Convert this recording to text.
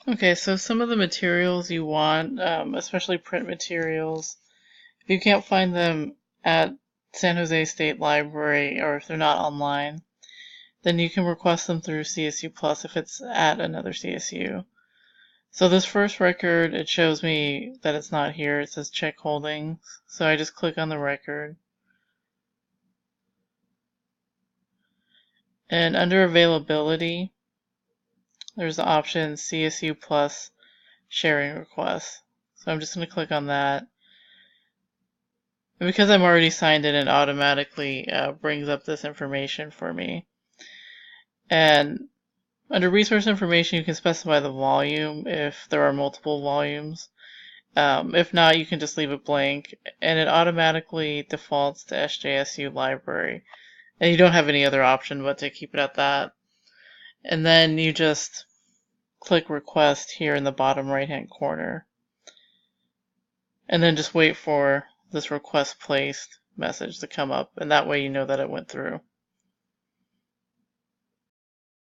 Okay, so some of the materials you want, especially print materials, if you can't find them at San Jose State Library or if they're not online, then you can request them through CSU Plus if it's at another CSU. So this first record, it shows me that it's not here. It says check holdings. So I just click on the record. And under availability, there's the option CSU Plus sharing request. So I'm just going to click on that. And because I'm already signed in, it automatically brings up this information for me. And under resource information, you can specify the volume if there are multiple volumes. If not, you can just leave it blank, and it automatically defaults to SJSU library. And you don't have any other option but to keep it at that. And then you just click request here in the bottom right hand corner. And then just wait for this request placed message to come up, and that way you know that it went through.